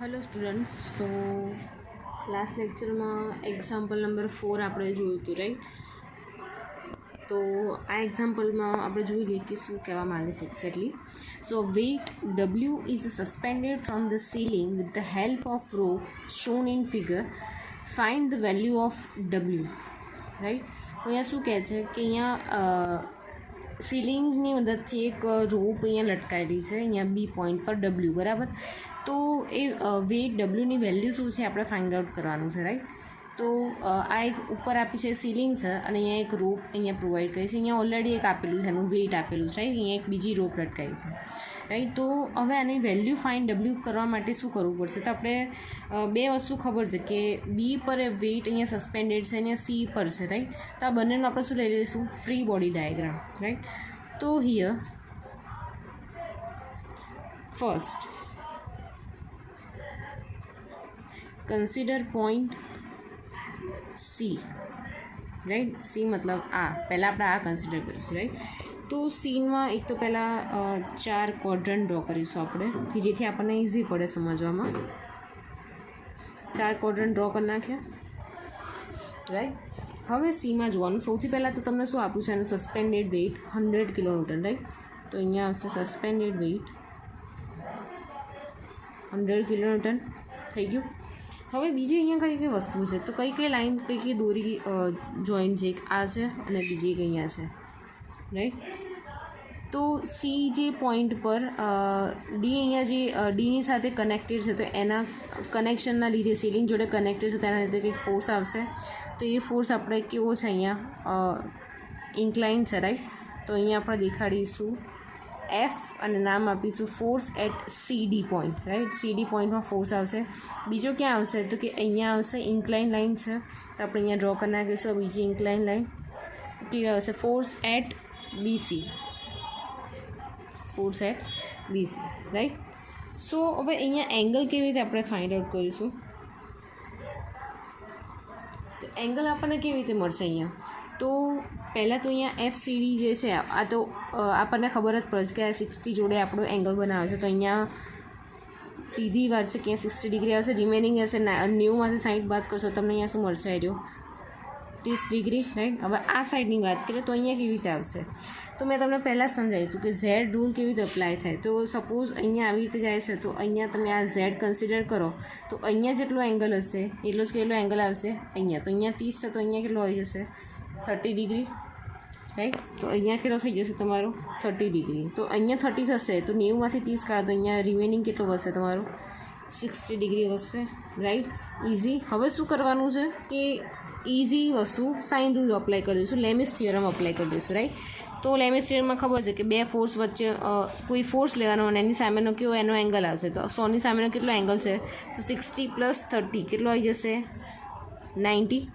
Hello students. तो last lecture में example number 4 આપણે જોયું હતું, રાઈટ? તો આ એક્ઝામ્પલમાં આપણે જોઈ લઈએ કે શું કહેવા માંગે છે exactly. So weight W is suspended from the ceiling with the help of rope shown in figure. Find the value of W, right? તો અહીંયા શું કહે છે કે અહીંયા સીલિંગની મદદથી એક રોપ અહીંયા લટકાયેલી છે અહીંયા બી પોઈન્ટ પર W, બરાબર. તો એ વેઇટ ડબલ્યુની વેલ્યુ શું છે આપણે ફાઇન્ડ આઉટ કરવાનું છે, રાઈટ? તો આ એક ઉપર આપી છે સીલિંગ છે અને અહીંયા એક રોપ અહીંયા પ્રોવાઈડ કરી છે. અહીંયા ઓલરેડી એક આપેલું છે, એનું વેઇટ આપેલું છે, રાઈટ? અહીંયા એક બીજી રોપ લટકાઈ છે, રાઈટ? તો હવે આની વેલ્યુ ફાઇન્ડ ડબલ્યુ કરવા માટે શું કરવું પડશે? તો આપણે બે વસ્તુ ખબર છે કે બી પર એ વેઇટ અહીંયા સસ્પેન્ડેડ છે, અહીંયા સી પર છે, રાઈટ? તો આ બંનેનું આપણે શું લઈ લઈશું? Free body diagram, right? તો here first consider point C, right? C મતલબ આ પહેલાં આપણે આ કન્સિડર કરીશું, રાઈટ? તો સીનમાં એક તો પહેલાં 4 ક્વોડ્રન્ટ ડ્રો કરીશું આપણે, કે જેથી આપણને ઇઝી પડે સમજવામાં. 4 ક્વોડ્રન્ટ ડ્રો કરી નાખ્યા, રાઈટ? હવે સીમાં જોવાનું. સૌથી પહેલાં તો તમને શું આપ્યું છે? એનું સસ્પેન્ડેડ વેઇટ 100 કિલોન્યુટન, રાઈટ? તો અહીંયા આવશે સસ્પેન્ડેડ વેઇટ 100 કિલોન્યુટન. થઈ ગયું. હવે બીજી અહીંયા કઈ કઈ વસ્તુ છે? તો કઈ લાઈન પૈકી દોરી જોઈન્ટ છે? એક આ છે અને બીજી એક અહીંયા છે, રાઈટ? તો સી જે પોઈન્ટ પર ડી અહીંયા જે ડીની સાથે કનેક્ટેડ છે, તો એના કનેક્શનના લીધે સીલિંગ જોડે કનેક્ટેડ છે, તેના લીધે કંઈક ફોર્સ આવશે. તો એ ફોર્સ આપણે કેવો છે? અહીંયા ઇન્ક્લાઇન છે, રાઈટ? તો અહીંયા આપણે દેખાડીશું એફ અને નામ આપીશું force at CD point, right? CD પોઈન્ટમાં ફોર્સ આવશે. બીજો ક્યાં આવશે? તો કે અહીંયા આવશે ઇન્ક્લાઇન લાઇન છે, તો આપણે અહીંયા ડ્રો કરી નાખીશું બીજી ઇન્ક્લાઇન લાઇન. કેવી આવશે? Force at BC, force at BC, right? So હવે અહીંયા એંગલ કેવી રીતે આપણે ફાઇન્ડ આઉટ કરીશું? તો એંગલ આપણને કેવી રીતે મળશે અહીંયા? તો પહેલાં તો અહીંયા FCD જે છે આ તો આપણને ખબર જ પડે છે કે આ 60 જોડે આપણો એંગલ બનાવે છે. તો અહીંયા સીધી વાત છે કે 60 ડિગ્રી આવશે. રિમેનિંગ હશે 90માંથી 60 બાદ કરશો તમને અહીંયા શું મળશે? આવ્યો 30 ડિગ્રી, રાઈટ? હવે આ સાઈડની વાત કરીએ તો અહીંયા કેવી રીતે આવશે? તો મેં તમને પહેલાં જ સમજાવ્યું હતું કે ઝેડ રૂલ કેવી રીતે અપ્લાય થાય. તો સપોઝ અહીંયા આવી રીતે જાય છે, તો અહીંયા તમે આ ઝેડ કન્સિડર કરો, તો અહીંયા જેટલો એંગલ હશે એટલો જ કેટલો એંગલ આવશે અહીંયા. તો અહીંયા 30 છે, તો અહીંયા કેટલો આવી જશે? 30 ડિગ્રી, રાઈટ? તો અહીંયા કેટલો થઈ જશે તમારો? 30 ડિગ્રી. તો અહીંયા 30 થશે, તો 90માંથી 30 કાઢો, તો અહીંયા રિમેનિંગ કેટલો વધશે તમારો? 60 ડિગ્રી વધશે, રાઈટ? ઇઝી. હવે શું કરવાનું છે કે ઇઝી વસ્તુ સાઇન રૂલ અપ્લાય કરી દઈશું, લેમિસ થિયરમ અપ્લાય કરી દઈશું, રાઈટ? તો લેમિસ થિયરમમાં ખબર છે કે બે ફોર્સ વચ્ચે કોઈ ફોર્સ લેવાનો અને એની સામેનો કેવો એનો એંગલ આવશે. તો 100ની સામેનો કેટલો એંગલ છે? તો 60 + 30 કેટલો આવી જશે? 90.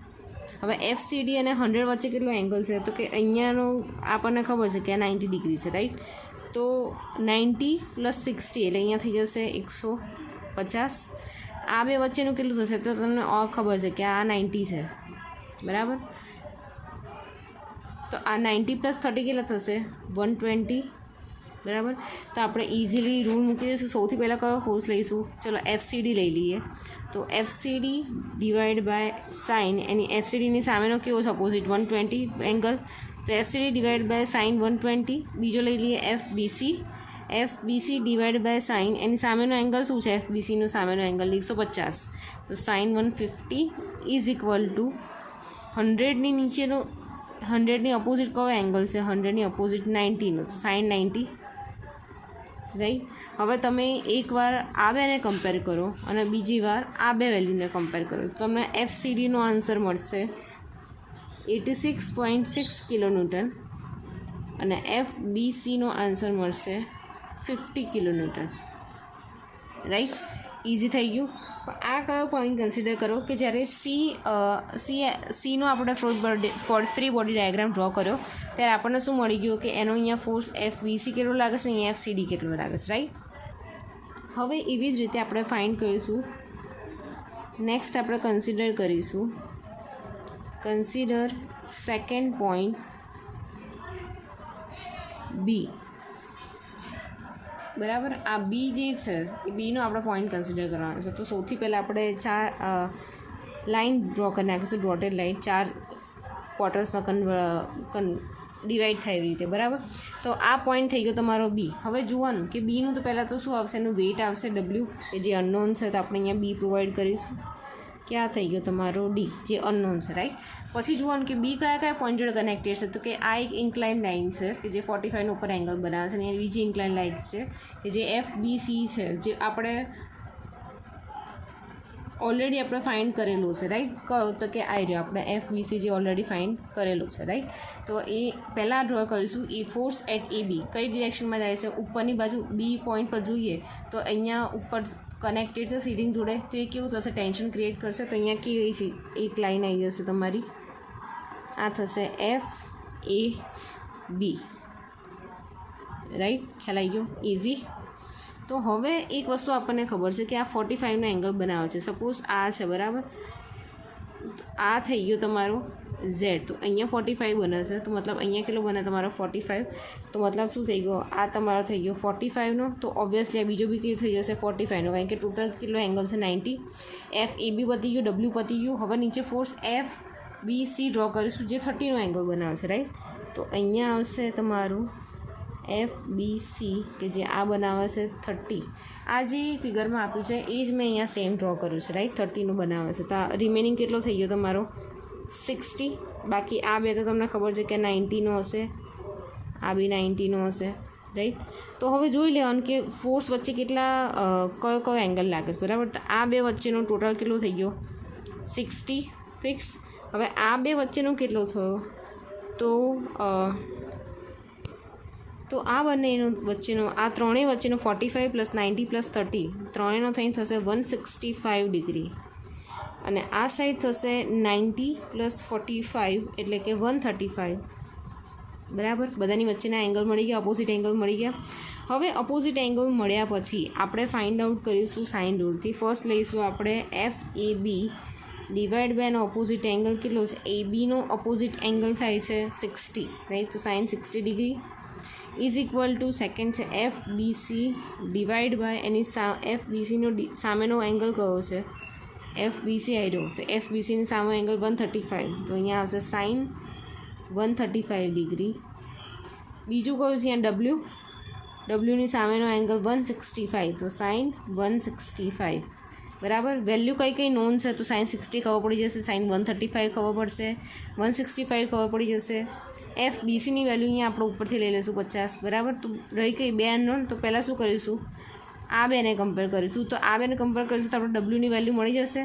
હવે FCD અને 100 વચ્ચે કેટલો એંગલ છે? તો કે અહીંયાનો આપણને ખબર છે કે આ 90 ડિગ્રી છે, રાઈટ? તો 90 + 60 એટલે અહીંયા થઈ જશે 150. આ બે વચ્ચેનું કેટલું થશે? તો તમને ખબર છે કે આ 90 છે, બરાબર? તો આ 90 + 30 કેટલા થશે? 120, બરાબર? તો આપણે ઇઝીલી રૂલ મૂકી દઈશું. સૌથી પહેલાં કયો ફોર્સ લઈશું? ચલો FCD લઈ લઈએ. તો FCD ડિવાઈડ બાય સાઇન, એની FCDની સામેનો કેવો છે? Opposite 120 angle. તો FCD ડિવાઈડ બાય સાઇન 120. બીજો લઈ લઈએ FBC. FBC divide by sine, એની સામેનો એંગલ શું છે? FBCનો સામેનો એંગલ 150. તો સાઇન 150 ઇઝ ઇક્વલ ટુ 100ની નીચેનો 100ની અપોઝિટ કયો એંગલ છે? 100ની અપોઝિટ 90નો, તો સાઇન 90, રાઈટ? હવે તમે એકવાર આ બેને કમ્પેર કરો અને બીજી વાર આ બે વેલ્યુને કમ્પેર કરો, તો તમને FCDનો આન્સર મળશે 86.6 કિલોન્યુટન અને FBCનો આન્સર મળશે 50 કિલોન્યુટન, રાઈટ? ઇઝી થઈ ગયું. પણ આ કયો પોઈન્ટ કન્સિડર કરો કે જ્યારે સીનો આપણે ફ્રી બોડી ડાયાગ્રામ ડ્રો કર્યો ત્યારે આપણને શું મળી ગયું કે એનો અહીંયા ફોર્સ FBC કેટલો લાગે છે, અહીંયા FCD કેટલો લાગે છે, રાઈટ? હવે એવી જ રીતે આપણે ફાઇન્ડ કરીશું. નેક્સ્ટ આપણે કન્સિડર કરીશું, કન્સિડર સેકન્ડ પોઈન્ટ B. બરાબર. આ બી જે છે એ બીનો આપણે પોઈન્ટ કન્સિડર કરવાનો છે. તો સૌથી પહેલાં આપણે 4 લાઇન ડ્રો કરી નાખીશું, ડોટેડ લાઇન 4 ક્વાર્ટર્સમાં ડિવાઈડ થાય એવી રીતે, બરાબર. તો આ પોઈન્ટ થઈ ગયો તમારો બી. હવે જોવાનું કે બીનું તો પહેલાં તો શું આવશે, એનું વેઇટ આવશે ડબલ્યુ, કે જે અનનોન છે, તો આપણે અહીંયા બી પ્રોવાઈડ કરીશું. ક્યાં થઈ ગયો તમારો ડી, જે અનનોન છે, રાઈટ. પછી જોવાનું કે બી કયા પોઈન્ટ જોડે કનેક્ટેડ છે. તો કે આ એક ઇન્ક્લાઇન લાઇન છે કે જે 45 ઉપર એંગલ બનાવે છે, અને બીજી ઇન્ક્લાઇન લાઇન છે કે જે FBC છે, જે આપણે ઓલરેડી આપણે ફાઇન્ડ કરેલું છે, રાઈટ. કહો તો કે આ રહ્યો આપણે FBC જે ઓલરેડી ફાઇન્ડ કરેલું છે, રાઈટ. તો એ પહેલાં ડ્રો કરીશું. એ ફોર્સ એટ એ બી કઈ ડિરેક્શનમાં જાય છે, ઉપરની બાજુ બી પોઈન્ટ પર જોઈએ તો અહીંયા ઉપર કનેક્ટેડ છે સીડિંગ જોડે, તો એ કેવું થશે, ટેન્શન ક્રિએટ કરશે. તો અહીંયા કેવી છે, એક લાઇન આવી જશે તમારી, આ થશે FAB, રાઈટ. ખ્યાલ આવી ગયો, ઇઝી. તો હવે એક વસ્તુ આપણને ખબર છે કે આ 45નો એંગલ બનાવે છે. સપોઝ આ છે, બરાબર. આ થઈ ગયો તમારો ઝેડ. તો અહીંયા 45 બને છે, તો મતલબ અહીંયા કેટલો બને તમારો 45. તો મતલબ શું થઈ ગયો, આ તમારો થઈ ગયો 45નો. તો ઓબ્વિયસલી આ બીજો બી કેવું થઈ જશે 45નો, કારણ કે ટોટલ કેટલો એંગલ છે 90. FAB પતી ગયું, ડબલ્યુ પતી ગયું. હવે નીચે ફોર્સ FBC ડ્રો કરીશું, જે 30નો એંગલ બનાવે છે, રાઈટ. તો અહીંયા આવશે તમારું FBC કે જે આ બનાવે છે 30. આ જે ફિગરમાં આપ્યું છે એ જ મેં અહીંયા સેમ ડ્રો કર્યું છે, રાઈટ. 30નું બનાવે છે. તો આ રિમેનિંગ કેટલો થઈ ગયો તમારો 60. બાકી આ બે તો તમને ખબર છે કે 90નો હશે, આ બી 90નો હશે, રાઈટ. તો હવે જોઈ લેવાનું કે ફોર્સ વચ્ચે કેટલા કયો એંગલ લાગે છે, બરાબર. તો આ બે વચ્ચેનો ટોટલ કેટલો થઈ ગયો 60 ફિક્સ. હવે આ બે વચ્ચેનો કેટલો થયો, તો આ બંનેનો વચ્ચેનો, આ ત્રણેય વચ્ચેનો 45 + 90 + 30, ત્રણેયનો થઈને થશે 165 ડિગ્રી. અને આ સાઈડ થશે 90 + 45 એટલે કે 135, બરાબર. બધાની વચ્ચેના એંગલ મળી ગયા, અપોઝિટ એંગલ મળી ગયા. હવે અપોઝિટ એંગલ મળ્યા પછી આપણે ફાઇન્ડ આઉટ કરીશું સાઇન રૂલથી. ફર્સ્ટ લઈશું આપણે FAB ડિવાઈડ બાય એનો અપોઝિટ એંગલ કેટલો છે, ABનો અપોઝિટ એંગલ થાય છે 60, રાઈટ. તો sine 60 degree is equal to second છે FBC ડિવાઈડ બાય એની FBCનો સામેનો એંગલ કયો છે, FBC આવ્યો. તો FBCની સામે એંગલ 135, તો અહીંયા આવશે સાઇન 135 ડિગ્રી. બીજું કયું છે અહીંયા ડબલ્યુની સામેનો એંગલ 165, તો સાઇન 165, બરાબર. વેલ્યુ કઈ નોન છે, તો સાઇન 60 ખબર પડી જશે, સાઇન 135 ખબર પડશે, 165 ખબર પડી જશે. FBCની વેલ્યુ અહીંયા આપણે ઉપરથી લઈ લઈશું 50, બરાબર. તો રહી કઈ બે અનનોન. તો પહેલાં શું કરીશું, આ બેને કમ્પેર કરીશું. તો આ બેને કમ્પેર કરીશું તો આપણે ડબલ્યુની વેલ્યુ મળી જશે,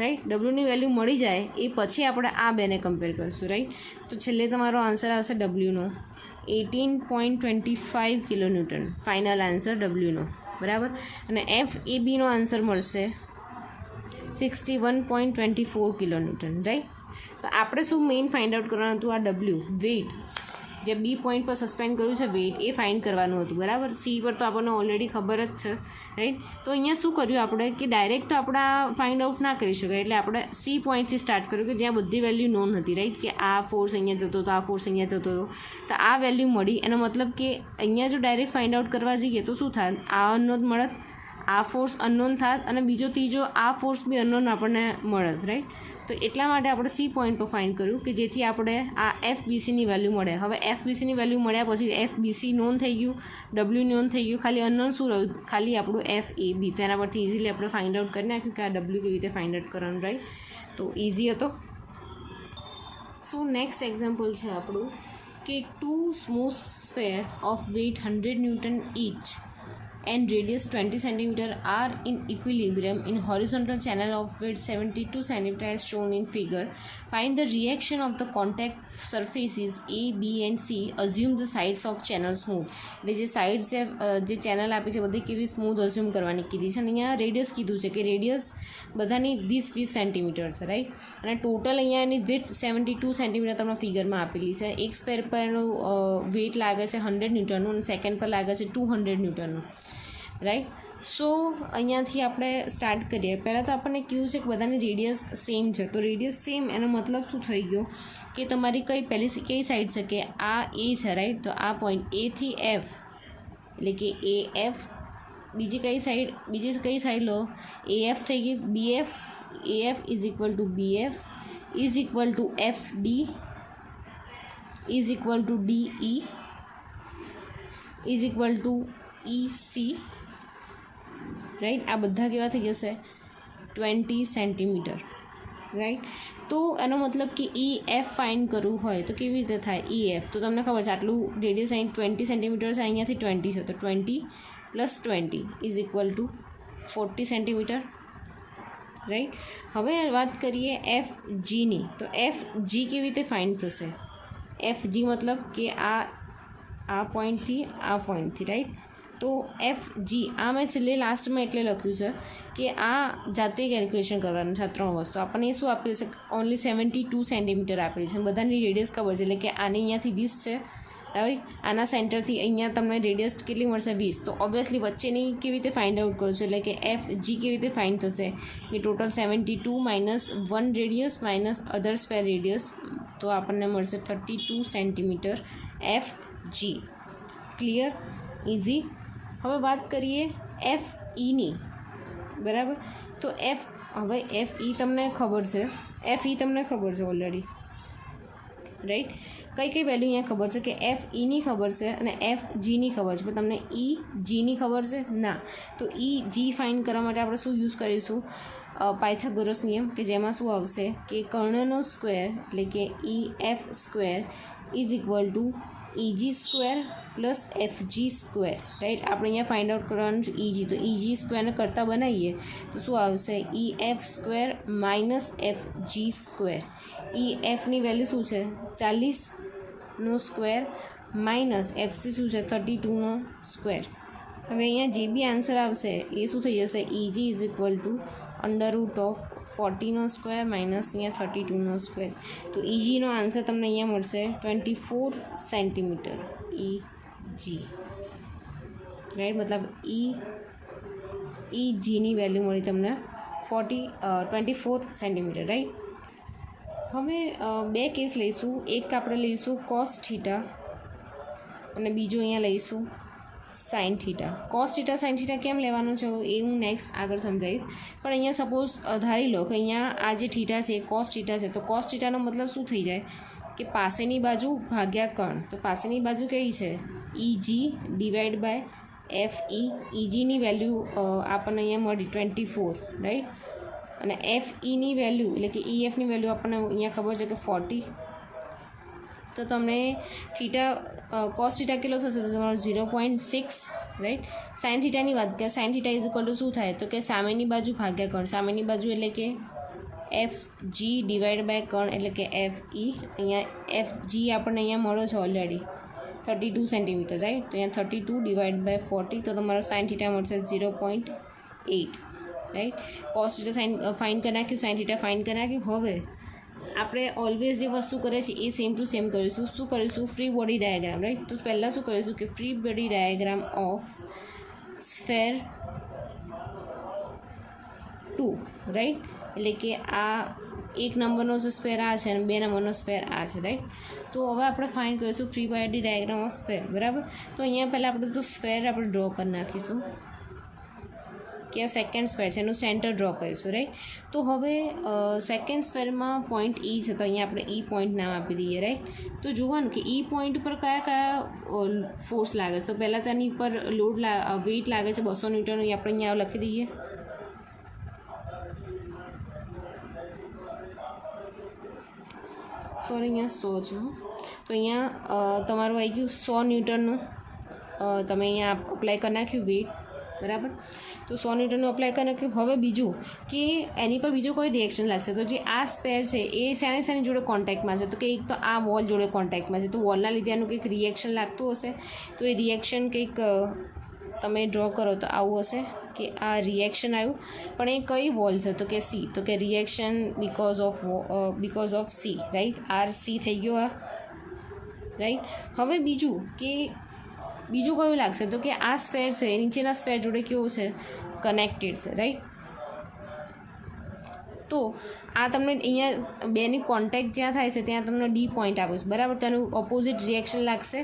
રાઈટ. ડબલ્યુની વેલ્યુ મળી જાય એ પછી આપણે આ બેને કમ્પેર કરીશું, રાઈટ. તો છેલ્લે તમારો આન્સર આવશે ડબલ્યુનો 18.25 કિલોન્યુટન, ફાઇનલ આન્સર ડબલ્યુનો, બરાબર. અને FABનો આન્સર મળશે 61.24 કિલોન્યુટન, રાઈટ. તો આપણે શું મેઇન ફાઇન્ડ આઉટ કરવાનું હતું, આ ડબલ્યુ વેઇટ જે બી પોઈન્ટ પર સસ્પેન્ડ કર્યું છે વેઇટ, એ ફાઇન્ડ કરવાનું હતું, બરાબર. સી પર તો આપણને ઓલરેડી ખબર જ છે, રાઈટ. તો અહીંયા શું કર્યું આપણે કે ડાયરેક્ટ તો આપણે ફાઇન્ડ આઉટ ના કરી શકાય, એટલે આપણે સી પોઈન્ટથી સ્ટાર્ટ કર્યું કે જ્યાં બધી વેલ્યુ નોન હતી, રાઈટ. કે આ ફોર્સ અહીંયા જતો હતો, આ ફોર્સ અહીંયા જતો હતો, તો આ વેલ્યુ મળી. એનો મતલબ કે અહીંયા જો ડાયરેક્ટ ફાઇન્ડ આઉટ કરવા જઈએ તો શું થાય, આ અનનોન મળત, આ ફોર્સ અનનોન થાત, અને બીજો ત્રીજો આ ફોર્સ બી અનનોન આપણને મળત, રાઈટ. તો એટલા માટે આપણે સી પોઈન્ટ પર ફાઇન્ડ કર્યું કે જેથી આપણે આ FBCની વેલ્યુ મળે. હવે FBCની વેલ્યુ મળ્યા પછી FBC નોન થઈ ગયું, ડબલ્યુ નોન થઈ ગયું, ખાલી અનનોન શું રહ્યું, ખાલી આપણું FAB. તો એના પરથી ઇઝીલી આપણે ફાઇન્ડ આઉટ કરી નાખ્યું કે આ ડબલ્યુ કેવી રીતે ફાઇન્ડ આઉટ કરવાનું, રાઈટ. તો ઇઝી હતો. સો નેક્સ્ટ એક્ઝામ્પલ છે આપણું કે 2 smooth sphere of weight 100 newton each and radius 20 cm are in equilibrium in horizontal channel of width 72 cm as shown in figure. Find the reaction of the contact surfaces A, B and C. Assume the sides of channel smooth. એટલે જે sides છે, જે channel આપી છે બધી કેવી smooth assume કરવાની કીધી છે. અને અહીંયા રેડિયસ કીધું છે કે રેડિયસ બધાની 20 સેન્ટીમીટર છે, રાઈટ. અને ટોટલ અહીંયા એની વિડ્થ 72 સેન્ટીમીટર તમને ફિગરમાં આપેલી છે. એક સ્ક્વેર પર એનું વેઇટ લાગે છે 100 ન્યૂટનનું અને સેકન્ડ પર લાગે છે 200 ન્યૂટનનું, રાઈટ. સો અહીંયાથી આપણે સ્ટાર્ટ કરીએ. પહેલાં તો આપણને કીધું છે કે બધાની રેડિયસ સેમ છે. તો રેડિયસ સેમ એનો મતલબ શું થઈ ગયો કે તમારી કઈ સાઈડ છે કે આ એ છે, રાઈટ. તો આ પોઈન્ટ એથી F એટલે કે AF, બીજી કઈ સાઈડ લો, AF થઈ ગઈ, BF, AF is equal two BF is equal two FD is equal two DE is equal two EC, right. આ બધા કેવા થઈ જશે? 20 સેન્ટીમીટર, રાઈટ. તો એનો મતલબ કે EF ફાઇન્ડ કરવું હોય તો કેવી રીતે થાય? EF તો તમને ખબર છે આટલું રેડિયસ અહીં 20 સેન્ટીમીટર છે, અહીંયાથી 20 છે, તો 20 + 20 is equal two 40 centimetre, right. હવે વાત કરીએ FGની, તો FG કેવી રીતે ફાઇન્ડ થશે? FG મતલબ કે આ પોઈન્ટથી આ પોઈન્ટથી, રાઈટ. તો FG આ મેં છેલ્લે લાસ્ટમાં એટલે લખ્યું છે કે આ જાતે કેલ્ક્યુલેશન કરવાનું છે. આ 3 વસ્તુ આપણને શું આપેલું છે? ઓનલી 72 સેન્ટીમીટર આપેલી છે. બધાની રેડિયસ ખબર છે, એટલે કે આની અહીંયાથી 20 છે, રાઈટ. આના સેન્ટરથી અહીંયા તમને રેડિયસ કેટલી મળશે? 20. તો ઓબ્વિયસલી વચ્ચેની કેવી રીતે ફાઇન્ડ આઉટ કરો છો? એટલે કે FG કેવી રીતે ફાઇન્ડ થશે? કે ટોટલ 72 માઇનસ 1 રેડિયસ માઇનસ અધર સ્ક્વેર રેડિયસ, તો આપણને મળશે 32 સેન્ટીમીટર FG. ક્લિયર? ઇઝી. હવે વાત કરીએ FEની, બરાબર. તો હવે FE તમને ખબર છે ઓલરેડી, રાઈટ. કઈ વેલ્યુ અહીંયા ખબર છે? કે FEની ખબર છે અને FGની ખબર છે, પણ તમને EGની ખબર છે ના. તો EG ફાઇન્ડ કરવા માટે આપણે શું યુઝ કરીશું? પાયથાગોરસ નિયમ, કે જેમાં શું આવશે કે કર્ણનો સ્ક્વેર એટલે કે EF square is equal two EG square plus FG square, right. આપણે અહીંયા ફાઇન્ડ આઉટ કરવાનું છે EG, તો EG સ્ક્વેરને કરતાં બનાવીએ તો શું આવશે? EF square minus FG square. EFની વેલ્યુ શું છે? 40નો સ્ક્વેર માઇનસ FC શું છે? 32નો સ્ક્વેર. હવે અહીંયા જે બી આન્સર આવશે એ શું થઈ જશે? EG ઇઝ ઇક્વલ ટુ √40નો સ્ક્વેર માઇનસ અહીંયા 32નો સ્ક્વેર. તો EGનો આન્સર તમને અહીંયા મળશે 24 સેન્ટીમીટર EG, રાઈટ. મતલબ EGની વેલ્યુ મળી તમને 24 સેન્ટીમીટર, રાઈટ. હવે બે કેસ લઈશું. એક આપણે લઈશું cos થીટા અને બીજો અહીંયા લઈશું sine theta. cos theta sine theta કેમ લેવાનું છે એ હું નેક્સ્ટ આગળ સમજાવીશ. પણ અહીંયા સપોઝ ધારી લો કે અહીંયા આ જે થીટા છે એ cos થીટા છે, તો cos થીટાનો મતલબ શું થઈ જાય? કે પાસેની બાજુ ભાગ્યા કર્ણ. તો પાસેની બાજુ કઈ છે? EG divide by FE. EGની વેલ્યુ આપણને અહીંયા મળી 24, રાઈટ. અને FEની વેલ્યુ એટલે કે EFની વેલ્યુ આપણને અહીંયા ખબર છે કે 40. તો તમને થીટા cos થીટા કેટલો થશે? તો તમારો 0.6, રાઈટ. સાઇન થીટાની વાત કરીએ, sine theta is equal to શું થાય? તો કે સામેની બાજુ ભાગ્યા કર્ણ. સામેની બાજુ એટલે કે FG ડિવાઈડ બાય કર્ણ એટલે કે FE. અહીંયા FG આપણને અહીંયા મળ્યો છે ઓલરેડી 32 સેન્ટીમીટર, રાઈટ. તો અહીંયા 32 ડિવાઈડ બાય 40, તો તમારો સાઇન થીટા મળશે 0.8, રાઈટ. cos થીટા ફાઇન્ડ કરી નાખ્યું, સાઇન થીટા ફાઇન્ડ કરી નાખ્યું. હવે આપણે ઓલવેઝ જે વસ્તુ કરે છે એ સેમ ટુ સેમ કરીશું. શું કરીશું? Free body diagram, right. તો પહેલાં શું કરીશું કે free body diagram of sphere 2, right. એટલે કે આ 1 નંબરનો સ્ફેર આ છે અને 2 નંબરનો સ્ફેર આ છે, રાઈટ. તો હવે આપણે ફાઇન્ડ કરીશું ફ્રી બોડી ડાયાગ્રામ ઓફ સ્ફેર, બરાબર. તો અહીંયા પહેલાં આપણે તો સ્ફેર આપણે ડ્રો કરી નાખીશું કે આ સેકન્ડ સ્ફેર છે, એનું સેન્ટર ડ્રો કરીશું, રાઈટ. તો હવે સેકન્ડ સ્ફેરમાં પોઈન્ટ E છે, તો અહીંયા આપણે E પોઈન્ટ નામ આપી દઈએ, રાઈટ. તો જોવાનું કે E પોઈન્ટ પર કયા ફોર્સ લાગે છે. તો પહેલાં તો એની પર વેઇટ લાગે છે 200 ન્યૂટન, એ આપણે અહીંયા લખી દઈએ. સોરી, અહીંયા 100 છે. તો અહીંયા તમારું આવી ગયું 100 ન્યૂટનનું. તમે અહીંયા અપ્લાય કરી નાખ્યું વેઇટ, બરાબર. તો 100 ન્યૂટનનું અપ્લાય કરી નાખ્યું. હવે બીજું કે એની પર બીજો કોઈ રિએક્શન લાગશે. તો જે આ સ્ફેર છે એ શેની જોડે કોન્ટેક્ટમાં છે? તો કે એક તો આ વોલ જોડે કોન્ટેક્ટમાં છે, તો વોલના લીધે એનું કંઈક રિએક્શન લાગતું હશે. તો એ રિએક્શન કંઈક તમે ડ્રો કરો તો આવું હશે કે આ રિએક્શન આવ્યું. પણ એ કઈ વોલ છે? તો કે C. તો કે reaction because of C, right. RC થઈ ગયો આ, રાઈટ. હવે બીજું કયું લાગશે? તો કે આ સ્ફેર છે એ નીચેના સ્ફેર જોડે કેવું છે? કનેક્ટેડ છે, રાઈટ. તો આ તમને અહીંયા બેની કોન્ટેક્ટ જ્યાં થાય છે ત્યાં તમને ડી પોઈન્ટ આપ્યો છે, બરાબર. તેનું ઓપોઝિટ રિએક્શન લાગશે.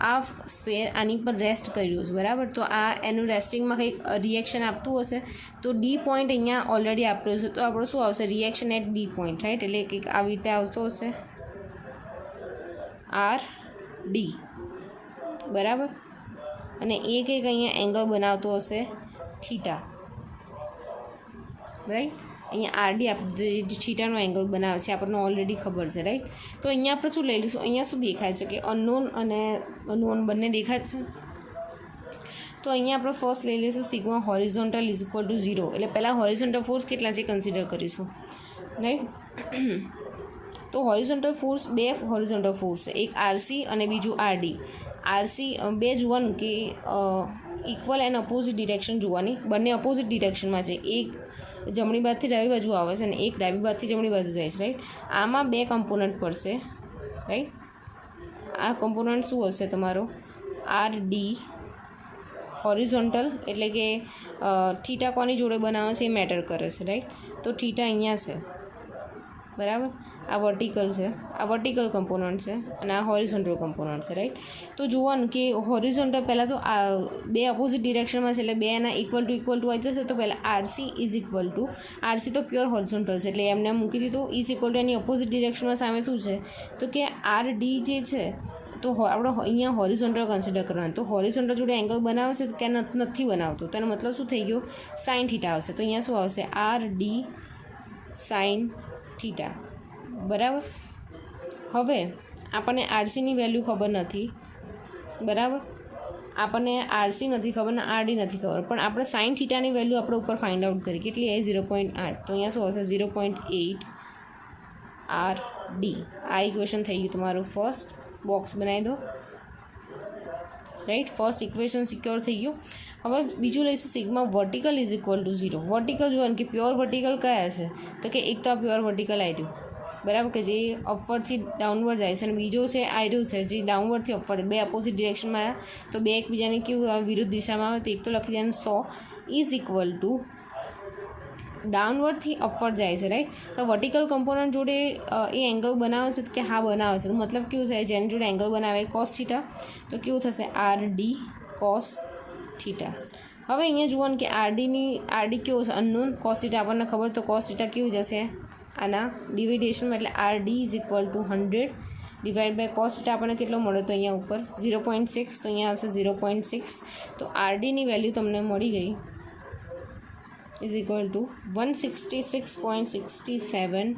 આ સ્ફેર આની પર રેસ્ટ કર્યું છે, બરાબર. તો આ એનું રેસ્ટિંગમાં કંઈક રિએક્શન આપતું હશે, તો ડી પોઈન્ટ અહીંયા ઓલરેડી આપ્યો છે, તો આપણું શું આવશે? Reaction at D point, right. એટલે કંઈક આવી રીતે આવતો હશે આર ડી, બરાબર. અને એ કંઈક અહીંયા એંગલ બનાવતો હશે થીટા, રાઈટ. અહીંયા આરડી આપણે થીટાનો એંગલ બનાવે છે આપણને ઓલરેડી ખબર છે, રાઈટ. તો અહીંયા આપણે શું લઈ લઈશું? અહીંયા શું દેખાય છે કે અનનોન અને નોન બંને દેખાય છે. તો અહીંયા આપણે ફર્સ્ટ લઈ લઈશું sigma horizontal is equal two 0. એટલે પહેલાં હોરિઝોન્ટલ ફોર્સ કેટલા છે કન્સિડર કરીશું, રાઈટ. તો હોરિઝોન્ટલ ફોર્સ, બે હોરિઝોન્ટલ ફોર્સ છે, એક આરસી અને બીજું આરડી. આરસી બે જોવાનું કે ઇક્વલ એન્ડ અપોઝિટ ડિરેક્શન જોવાની, બંને અપોઝિટ ડિરેક્શનમાં છે. એક જમણી બાજુથી ડાબી બાજુ આવે છે અને એક ડાબી બાજુથી જમણી બાજુ જાય છે, રાઈટ. આમાં બે કમ્પોનન્ટ પડશે, રાઈટ. આ કમ્પોનન્ટ શું હશે તમારો? આર ડી હોરિઝોન્ટલ, એટલે કે થીટા કોની જોડે બનાવે છે એ મેટર કરે છે, રાઈટ. તો થીટા અહીંયા છે, બરાબર. આ વર્ટિકલ છે, આ વર્ટિકલ કમ્પોનન્ટ છે અને આ હોરિઝોન્ટલ કમ્પોનન્ટ છે, રાઈટ. તો જોવાનું કે હોરિઝોન્ટલ પહેલાં તો આ બે અપોઝિટ ડિરેક્શનમાં છે એટલે બે એના ઇક્વલ ટુ આવી જશે. તો પહેલાં RC is equal to, RC તો પ્યોર હોરિઝોન્ટલ છે એટલે એમને મૂકી દીધું, ઇઝ ઇક્વલ ટુ એની અપોઝિટ ડિરેક્શનમાં સામે શું છે તો કે આર ડી જે છે, તો આપણે અહીંયા હોરિઝોન્ટલ કન્સિડર કરવાનું. તો હોરિઝોન્ટલ જોડે એંગલ બનાવે છે તો ક્યાં નથી બનાવતું, તો એનો મતલબ શું થઈ ગયો? સાઇન થીટા આવશે. તો અહીંયા શું આવશે? આર ડી સાઇન થીટા, બરાબર. હવે આપણને આરસીની વેલ્યુ ખબર નથી, બરાબર. આપણને આરસી નથી ખબર ને આરડી નથી ખબર, પણ આપણે સાઇન થીટાની વેલ્યુ આપણે ઉપર ફાઇન્ડ આઉટ કરી. કેટલી આવી? 0.8. તો અહીંયા શું આવશે? 0.8 આર ડી. આ ઇક્વેશન થઈ ગયું તમારું ફર્સ્ટ. બોક્સ બનાવી દો, રાઈટ. ફર્સ્ટ ઇક્વેશન સિક્યોર થઈ ગયું. હવે બીજું લઈશું sigma vertical is equal two 0. Vertical જોવાનું કે પ્યોર વર્ટિકલ કયા છે, તો કે એક તો આ પ્યોર વર્ટિકલ આવ્યું, બરાબર, કે જે અપવર્ડથી ડાઉનવર્ડ જાય છે, અને બીજો છે આયરું છે જે ડાઉનવર્ડથી અપવર્ડ, બે અપોઝિટ ડિરેક્શનમાં આવ્યા તો બે એકબીજાને કેવું વિરુદ્ધ દિશામાં આવે. તો એક તો લખી દેવાનું 100 ઇઝ ઇક્વલ ટુ ડાઉનવર્ડથી અપવર્ડ જાય છે, રાઈટ. તો વર્ટિકલ કમ્પોનન્ટ જોડે એ એંગલ બનાવે છે કે હા બનાવે છે. તો મતલબ કેવું થાય? જેની જોડે એંગલ બનાવે કોસ થીટા, તો કેવું થશે? R D cos theta. હવે અહીંયા જોવાનું કે આરડી કેવું છે? અનનોન. કોસ થીટા આપણને ખબર, તો કોસ થીટા કેવું જશે આના ડિવિડેશનમાં, એટલે R D is equal to 100 divide by cos theta આપણને કેટલો મળ્યો? તો અહીંયા ઉપર 0.6, તો અહીંયા આવશે 0.6. તો આરડીની વેલ્યુ તમને મળી ગઈ ઇઝ ઇક્વલ ટુ 166.67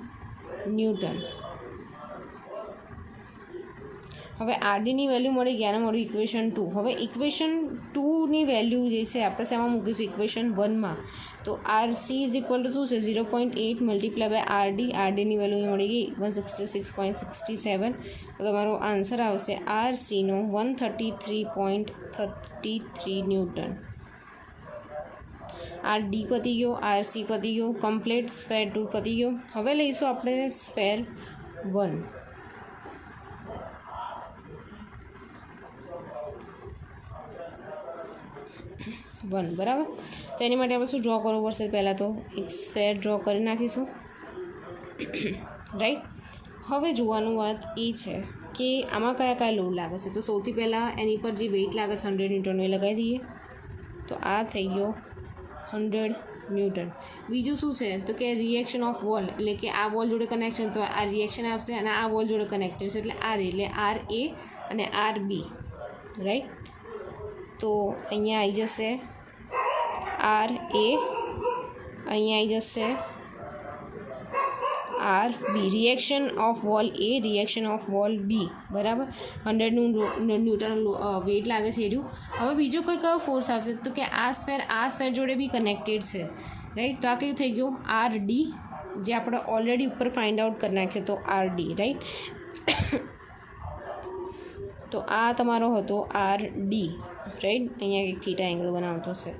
ન્યૂટન. હવે આરડીની વેલ્યુ મળી ગયા અને મળ્યું ઇક્વેશન 2. હવે ઇક્વેશન 2ની વેલ્યુ જે છે આપણે શેમાં મૂકીશું? ઇક્વેશન 1માં. તો R C is equal to શું છે? 0.8 મલ્ટીપ્લાય બાય આરડી. આરડીની વેલ્યુ મળી ગઈ 166.67. તો તમારો આન્સર આવશે આર સીનો 133.33 ન્યૂટન. આર ડી પતી ગયો, આર સી પતી ગયો, કમ્પ્લીટ. સ્ફેર 2 પતી ગયો. હવે લઈશું આપણે સ્ફેર 1. બરાબર. તો એની માટે આપણે શું ડ્રો કરવું પડશે? પહેલાં તો એક સ્ફેર ડ્રો કરી નાખીશું, રાઈટ. હવે જોવાનું વાત એ છે કે આમાં કયા કયા લોડ લાગે છે. તો સૌથી પહેલાં એની પર જે વેઇટ લાગે છે 100 ન્યૂટનનો એ લગાવી દઈએ. તો આ થઈ ગયો 100 ન્યૂટન. બીજું શું છે તો કે રિએક્શન ઓફ વોલ, એટલે કે આ વોલ જોડે કનેક્શન, તો આ રિએક્શન આપશે અને આ વોલ જોડે કનેક્ટેડ છે એટલે આર, એટલે આર એ અને આર બી, રાઈટ. તો અહીંયા આવી જશે આર એ, અહીંયા આવી જશે R B. Reaction of wall A, reaction of wall B, બરાબર. 100 ન્યૂટન વેઇટ લાગે છે એ રહ્યું. હવે બીજો કોઈ કયો ફોર્સ આવશે તો કે આ સ્ફેર જોડે બી કનેક્ટેડ છે, રાઈટ. તો આ કયું થઈ ગયું? આર ડી, જે આપણે ઓલરેડી ઉપર ફાઇન્ડ આઉટ કરી નાખ્યો તો આર ડી, રાઈટ. તો આ તમારો હતો આર ડી, રાઈટ. અહીંયા એક થીટા એંગલ બનાવતો છે,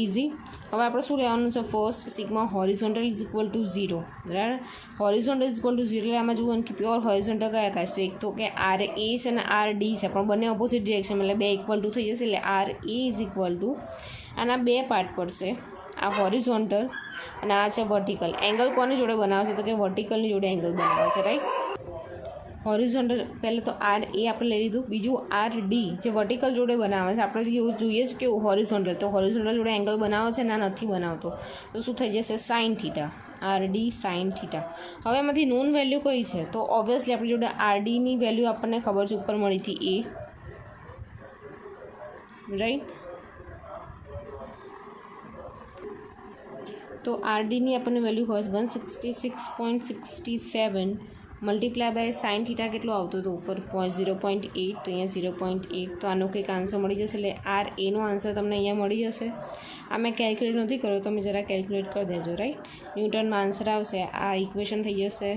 ઇઝી. હવે આપણે શું લેવાનું છે? First sigma horizontal is equal two 0, બરાબર. હોરિઝોન્ટલ ઇઝ ઇક્વલ ટુ 0 એટલે આમાં જુઓ કે પ્યોર હોરિઝોન્ટલ કયા કયા છે? તો એક તો કે આર એ છે અને આર ડી છે, પણ બંને ઓપોઝિટ ડિરેક્શન એટલે બે ઇક્વલ ટુ થઈ જશે. એટલે R A is equal to આના બે પાર્ટ પડશે. આ હોરિઝોન્ટલ અને આ છે વર્ટિકલ. એંગલ કોની જોડે બનાવે છે? તો કે વર્ટિકલની જોડે એંગલ બનાવે છે, રાઈટ. હોરિઝોન્ટલ પહેલાં તો આર એ આપણે લઈ લીધું. બીજું આર ડી જે વર્ટિકલ જોડે બનાવે છે. આપણે એવું જોઈએ છે કે હોરિઝોન્ટલ, તો હોરિઝોન્ટલ જોડે એંગલ બનાવે છે, ના નથી બનાવતો, તો શું થઈ જશે? Sine theta. R D sine theta. હવે એમાંથી નોન વેલ્યુ કઈ છે? તો ઓબ્વિયસલી આપણી જોડે આર ડીની વેલ્યુ આપણને ખબર છે, ઉપર મળી હતી એ, રાઈટ. તો આર ડીની આપણને વેલ્યુ હોય 166.67 મલ્ટીપ્લાય બાય સાઇન થીટા કેટલો આવતો હતો ઉપર? 0.8. તો અહીંયા 0.8. તો આનો કંઈક આન્સર મળી જશે. એટલે આર એનો આન્સર તમને અહીંયા મળી જશે. આ મેં કેલ્ક્યુલેટ નથી કર્યો, તમે જરા કેલ્ક્યુલેટ કરી દેજો, રાઈટ. ન્યૂટનમાં આન્સર આવશે. આ ઇક્વેશન થઈ જશે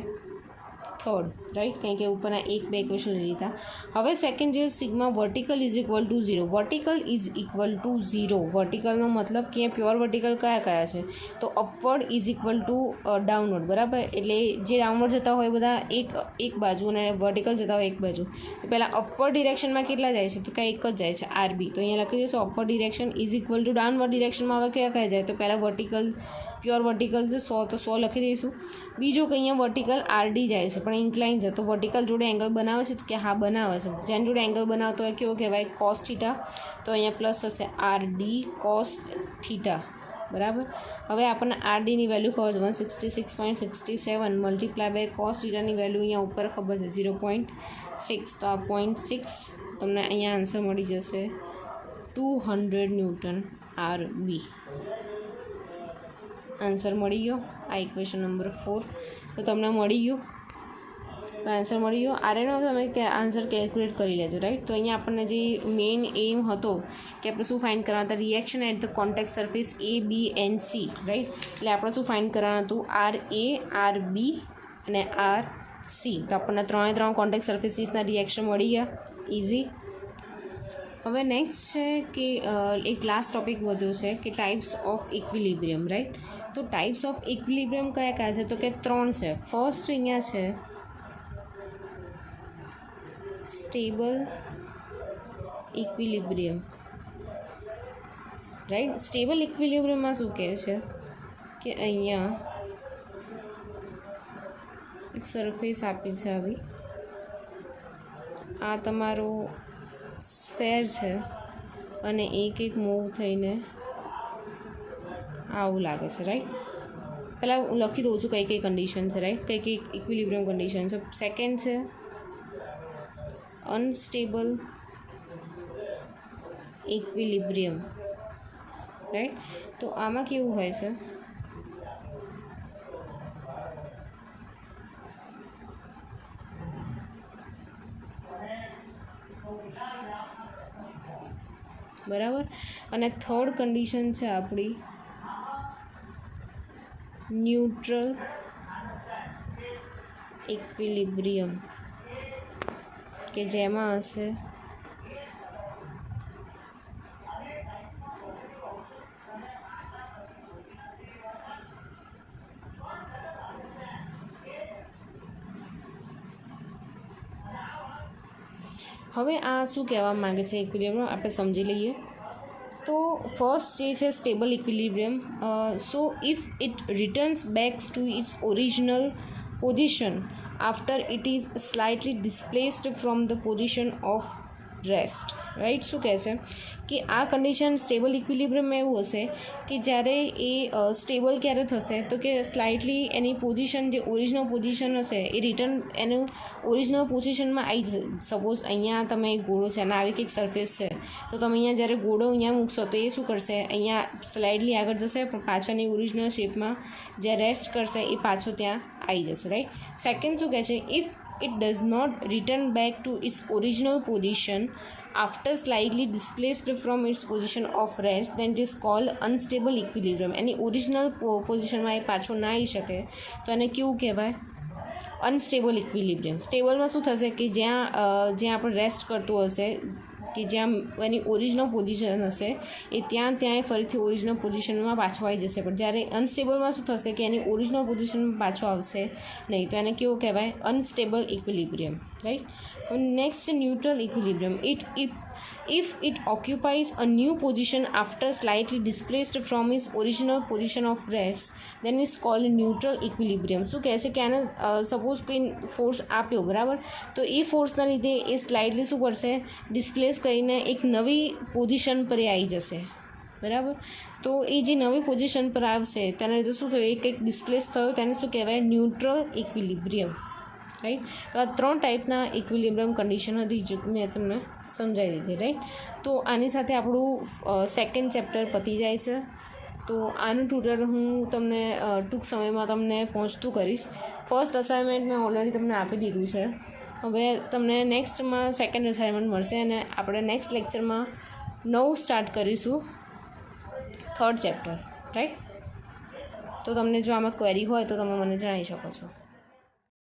થર્ડ, રાઈટ, કારણ કે ઉપરના 1-2 ઇક્વેશન લઈ લીધા. હવે સેકન્ડ જે sigma vertical is equal two 0. Vertical is equal two 0. વર્ટિકલનો મતલબ કે પ્યોર વર્ટિકલ કયા કયા છે? તો upward is equal to downward, બરાબર. એટલે જે ડાઉનવર્ડ જતા હોય બધા એક બાજુ અને વર્ટિકલ જતા હોય એક બાજુ. તો પહેલાં અપવર્ડ ડિરેક્શનમાં કેટલા જાય છે? તો ક્યાં એક જ જાય છે, આરબી. તો અહીંયા લખી દઈશું upward direction is equal to downward ડિરેક્શનમાં હવે કયા કયા જાય? તો પહેલાં વર્ટિકલ, પ્યોર વર્ટિકલ છે 100, તો 100 લખી દઈશું. બીજું કે અહીંયા વર્ટિકલ આરડી જાય છે પણ ઇન્ક્લાઇન છે, તો વર્ટિકલ જોડે એંગલ બનાવે છે? તો કે હા બનાવે છે. જેની જોડે એંગલ બનાવતો હોય કેવો કહેવાય? Cos theta. તો અહીંયા પ્લસ થશે આરડી કોસ થીટા, બરાબર. હવે આપણને આરડીની વેલ્યુ ખબર છે 166.67 મલ્ટીપ્લાય બાય કોસ થીટાની વેલ્યુ અહીંયા ઉપર ખબર છે 0.6. તો આ 0.6 તમને અહીંયા આન્સર મળી જશે 200 ન્યૂટન આરબી. આન્સર મળી ગયો. આ ઇક્વેશન નંબર 4 તો તમને મળી ગયું, આન્સર મળી ગયો. આરેનો તમે આન્સર કેલ્ક્યુલેટ કરી લેજો, રાઈટ. તો અહીંયા આપણને જે મેઇન એમ હતો કે આપણે શું ફાઇન્ડ કરવાના હતા? Reaction at the contact surface A, B and C, right. એટલે આપણે શું ફાઇન્ડ કરવાનું હતું? આર એ, આર બી અને આર સી. તો આપણને 3 કોન્ટેક્ટ સરફેસીસના રિએક્શન મળી ગયા, ઇઝી. હવે નેક્સ્ટ છે કે એક લાસ્ટ ટોપિક વધ્યો છે કે ટાઈપ્સ ઓફ ઇક્વિલિબ્રિયમ, રાઈટ. તો ટાઈપ્સ ઓફ ઇક્વિલિબ્રિયમ કયા કયા છે? તો કે 3 છે. ફર્સ્ટ અહીંયા છે સ્ટેબલ ઇક્વિલિબ્રિયમ, રાઈટ. સ્ટેબલ ઇક્વિલિબ્રિયમમાં શું કહે છે કે અહીંયા એક સરફેસ આપી છે આવી, આ તમારો સ્ફેર છે અને એક મૂવ થઈને આવું લાગે છે, રાઈટ. પહેલાં હું લખી દઉં છું કઈ કઈ કન્ડિશન છે, રાઈટ, કઈ કઈ ઇક્વિલિબ્રિયમ કન્ડિશન છે. સેકન્ડ છે અનસ્ટેબલ ઇક્વિલિબ્રિયમ, રાઈટ. તો આમાં કેવું હોય છે? બરાબર. અને થર્ડ કન્ડિશન છે આપણી ન્યુટ્રલ ઇક્વિલિબ્રિયમ, કે જેમાં હશે હવે આ શું કહેવા માગે છે ઇક્વિલિબ્રિયમ આપણે સમજી લઈએ. તો ફર્સ્ટ જે છે stable equilibrium. So if it returns back to its original position after it is slightly displaced from the position of rest, right. શું કહે છે કે આ કન્ડિશન સ્ટેબલ ઇક્વિલિબ્રિયમમાં એવું હશે કે જ્યારે એ સ્ટેબલ ક્યારે થશે? તો કે સ્લાઇટલી એની પોઝિશન જે ઓરિજિનલ પોઝિશન હશે એ રિટર્ન એનું ઓરિજિનલ પોઝિશનમાં આવી જશે. સપોઝ અહીંયા તમે એક ગોળો છે અને આવી કંઈક સરફેસ છે, તો તમે અહીંયા જ્યારે ગોળો અહીંયા મૂકશો તો એ શું કરશે? અહીંયા સ્લાઇડલી આગળ જશે પણ પાછળની ઓરિજિનલ શેપમાં જ્યાં રેસ્ટ કરશે એ પાછો ત્યાં આવી જશે, રાઈટ. સેકન્ડ શું કહે છે? If it does not return back to its original position after slightly displaced from its position of rest, then it is called unstable equilibrium. Any original પોઝિશનમાં એ પાછો ના આવી શકે તો એને કેવું કહેવાય? Unstable equilibrium. સ્ટેબલમાં શું થશે કે જ્યાં આપણે રેસ્ટ કરતું હશે કે જ્યાં એની ઓરિજિનલ પોઝિશન હશે એ ત્યાંય ફરીથી ઓરિજિનલ પોઝિશનમાં પાછો આવી જશે. પણ જ્યારે અનસ્ટેબલમાં શું થશે કે એની ઓરિજિનલ પોઝિશનમાં પાછો આવશે નહીં, તો એને કેવું કહેવાય? Unstable equilibrium, right. Next neutral equilibrium. If if it occupies a new position after slightly displaced from its original position of rest, then it's called neutral equilibrium. શું કહે છે કે આને સપોઝ કોઈ ફોર્સ આપ્યો, બરાબર, તો એ ફોર્સના લીધે એ સ્લાઇડલી શું કરશે, ડિસ્પ્લેસ કરીને એક નવી પોઝિશન પર એ આવી જશે, બરાબર. તો એ જે નવી પોઝિશન પર આવશે તેના લીધે શું થયું, એ કંઈક ડિસ્પ્લેસ થયો, તેને શું કહેવાય, ન્યુટ્રલ ઇક્વિલિબ્રિયમ, રાઈટ. તો આ 3 ટાઈપના ઇક્વિલિબ્રિયમ કન્ડિશન હતી જે મેં તમને સમજાવી દીધી, રાઈટ. તો આની સાથે આપણું સેકન્ડ ચેપ્ટર પતી જાય છે. તો આનું ટ્યુટર હું તમને ટૂંક સમયમાં તમને પહોંચતું કરીશ. ફર્સ્ટ અસાઇનમેન્ટ મેં ઓલરેડી તમને આપી દીધું છે. હવે તમને નેક્સ્ટમાં સેકન્ડ અસાઇનમેન્ટ મળશે અને આપણે નેક્સ્ટ લેક્ચરમાં નવું સ્ટાર્ટ કરીશું, 3rd ચેપ્ટર, રાઈટ. તો તમને જો આમાં ક્વેરી હોય તો તમે મને જણાવી શકો છો.